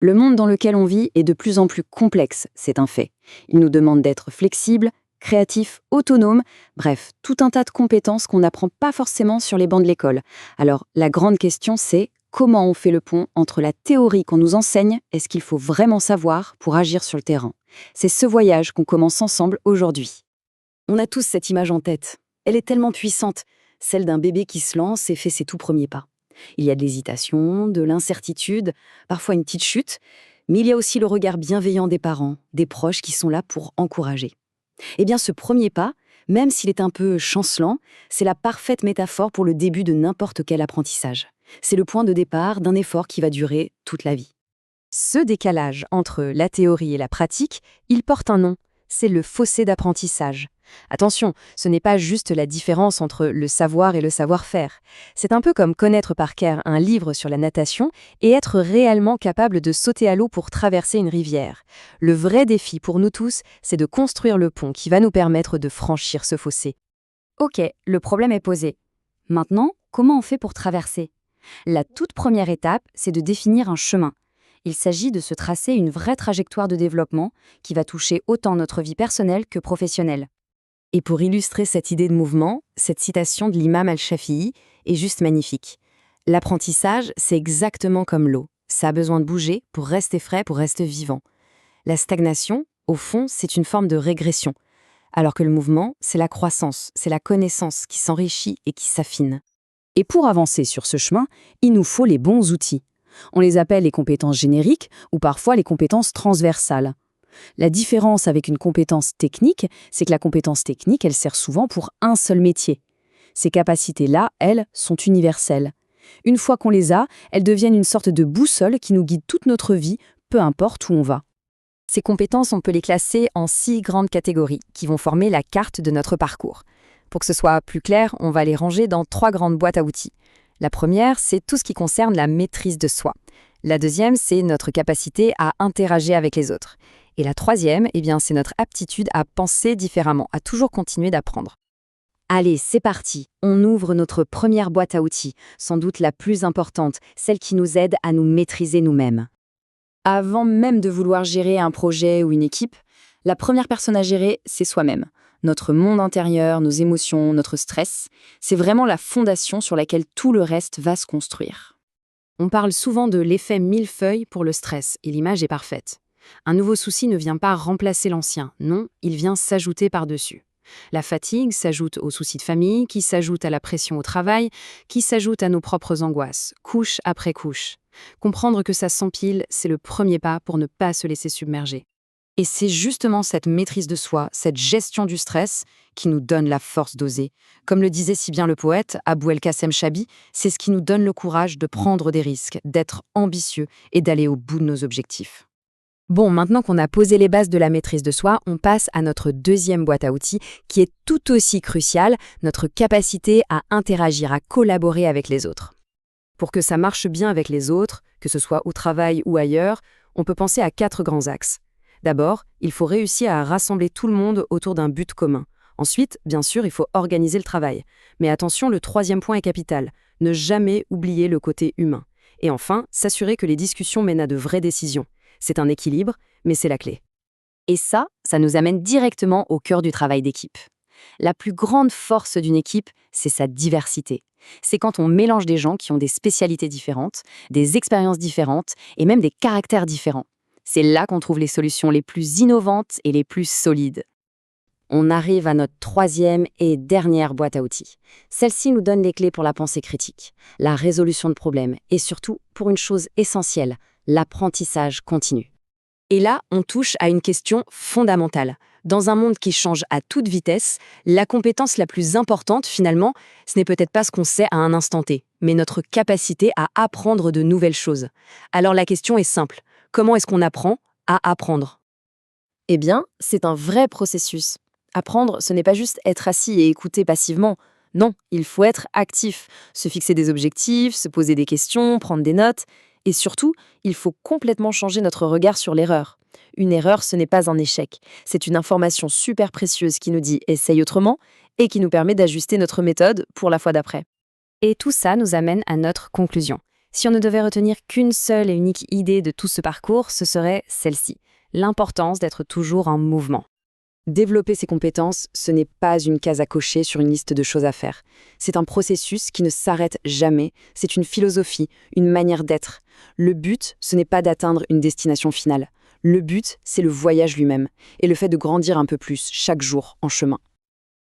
Le monde dans lequel on vit est de plus en plus complexe, c'est un fait. Il nous demande d'être flexibles, créatifs, autonomes, bref, tout un tas de compétences qu'on n'apprend pas forcément sur les bancs de l'école. Alors, la grande question c'est comment on fait le pont entre la théorie qu'on nous enseigne et ce qu'il faut vraiment savoir pour agir sur le terrain. C'est ce voyage qu'on commence ensemble aujourd'hui. On a tous cette image en tête. Elle est tellement puissante, celle d'un bébé qui se lance et fait ses tout premiers pas. Il y a de l'hésitation, de l'incertitude, parfois une petite chute, mais il y a aussi le regard bienveillant des parents, des proches qui sont là pour encourager. Eh bien, ce premier pas, même s'il est un peu chancelant, c'est la parfaite métaphore pour le début de n'importe quel apprentissage. C'est le point de départ d'un effort qui va durer toute la vie. Ce décalage entre la théorie et la pratique, il porte un nom, c'est le fossé d'apprentissage. Attention, ce n'est pas juste la différence entre le savoir et le savoir-faire. C'est un peu comme connaître par cœur un livre sur la natation et être réellement capable de sauter à l'eau pour traverser une rivière. Le vrai défi pour nous tous, c'est de construire le pont qui va nous permettre de franchir ce fossé. Ok, le problème est posé. Maintenant, comment on fait pour traverser ? La toute première étape, c'est de définir un chemin. Il s'agit de se tracer une vraie trajectoire de développement qui va toucher autant notre vie personnelle que professionnelle. Et pour illustrer cette idée de mouvement, cette citation de l'imam al-Shafi'i est juste magnifique. L'apprentissage, c'est exactement comme l'eau. Ça a besoin de bouger pour rester frais, pour rester vivant. La stagnation, au fond, c'est une forme de régression. Alors que le mouvement, c'est la croissance, c'est la connaissance qui s'enrichit et qui s'affine. Et pour avancer sur ce chemin, il nous faut les bons outils. On les appelle les compétences génériques ou parfois les compétences transversales. La différence avec une compétence technique, c'est que la compétence technique, elle sert souvent pour un seul métier. Ces capacités-là, elles, sont universelles. Une fois qu'on les a, elles deviennent une sorte de boussole qui nous guide toute notre vie, peu importe où on va. Ces compétences, on peut les classer en 6 grandes catégories qui vont former la carte de notre parcours. Pour que ce soit plus clair, on va les ranger dans 3 grandes boîtes à outils. La première, c'est tout ce qui concerne la maîtrise de soi. La deuxième, c'est notre capacité à interagir avec les autres. Et la troisième, c'est notre aptitude à penser différemment, à toujours continuer d'apprendre. Allez, c'est parti. On ouvre notre première boîte à outils, sans doute la plus importante, celle qui nous aide à nous maîtriser nous-mêmes. Avant même de vouloir gérer un projet ou une équipe, la première personne à gérer, c'est soi-même. Notre monde intérieur, nos émotions, notre stress, c'est vraiment la fondation sur laquelle tout le reste va se construire. On parle souvent de l'effet millefeuille pour le stress, et l'image est parfaite. Un nouveau souci ne vient pas remplacer l'ancien, non, il vient s'ajouter par-dessus. La fatigue s'ajoute aux soucis de famille, qui s'ajoute à la pression au travail, qui s'ajoute à nos propres angoisses, couche après couche. Comprendre que ça s'empile, c'est le premier pas pour ne pas se laisser submerger. Et c'est justement cette maîtrise de soi, cette gestion du stress, qui nous donne la force d'oser. Comme le disait si bien le poète Abou El-Kassem Chabi, c'est ce qui nous donne le courage de prendre des risques, d'être ambitieux et d'aller au bout de nos objectifs. Bon, maintenant qu'on a posé les bases de la maîtrise de soi, on passe à notre deuxième boîte à outils, qui est tout aussi cruciale, notre capacité à interagir, à collaborer avec les autres. Pour que ça marche bien avec les autres, que ce soit au travail ou ailleurs, on peut penser à 4 grands axes. D'abord, il faut réussir à rassembler tout le monde autour d'un but commun. Ensuite, bien sûr, il faut organiser le travail. Mais attention, le 3e point est capital. Ne jamais oublier le côté humain. Et enfin, s'assurer que les discussions mènent à de vraies décisions. C'est un équilibre, mais c'est la clé. Et ça nous amène directement au cœur du travail d'équipe. La plus grande force d'une équipe, c'est sa diversité. C'est quand on mélange des gens qui ont des spécialités différentes, des expériences différentes et même des caractères différents. C'est là qu'on trouve les solutions les plus innovantes et les plus solides. On arrive à notre 3e et dernière boîte à outils. Celle-ci nous donne les clés pour la pensée critique, la résolution de problèmes et surtout pour une chose essentielle, l'apprentissage continu. Et là, on touche à une question fondamentale. Dans un monde qui change à toute vitesse, la compétence la plus importante, finalement, ce n'est peut-être pas ce qu'on sait à un instant T, mais notre capacité à apprendre de nouvelles choses. Alors la question est simple. Comment est-ce qu'on apprend à apprendre ? Eh bien, c'est un vrai processus. Apprendre, ce n'est pas juste être assis et écouter passivement. Non, il faut être actif, se fixer des objectifs, se poser des questions, prendre des notes. Et surtout, il faut complètement changer notre regard sur l'erreur. Une erreur, ce n'est pas un échec. C'est une information super précieuse qui nous dit « essaye autrement » et qui nous permet d'ajuster notre méthode pour la fois d'après. Et tout ça nous amène à notre conclusion. Si on ne devait retenir qu'une seule et unique idée de tout ce parcours, ce serait celle-ci, l'importance d'être toujours en mouvement. Développer ses compétences, ce n'est pas une case à cocher sur une liste de choses à faire. C'est un processus qui ne s'arrête jamais, c'est une philosophie, une manière d'être. Le but, ce n'est pas d'atteindre une destination finale. Le but, c'est le voyage lui-même, et le fait de grandir un peu plus chaque jour en chemin.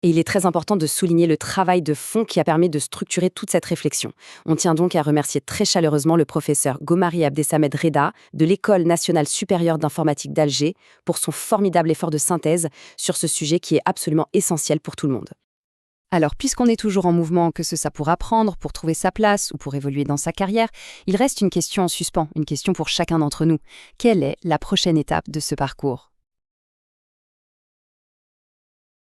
Et il est très important de souligner le travail de fond qui a permis de structurer toute cette réflexion. On tient donc à remercier très chaleureusement le professeur Gomari Abdesamed Reda de l'École nationale supérieure d'informatique d'Alger pour son formidable effort de synthèse sur ce sujet qui est absolument essentiel pour tout le monde. Alors, puisqu'on est toujours en mouvement, que ce soit pour apprendre, pour trouver sa place ou pour évoluer dans sa carrière, il reste une question en suspens, une question pour chacun d'entre nous. Quelle est la prochaine étape de ce parcours ?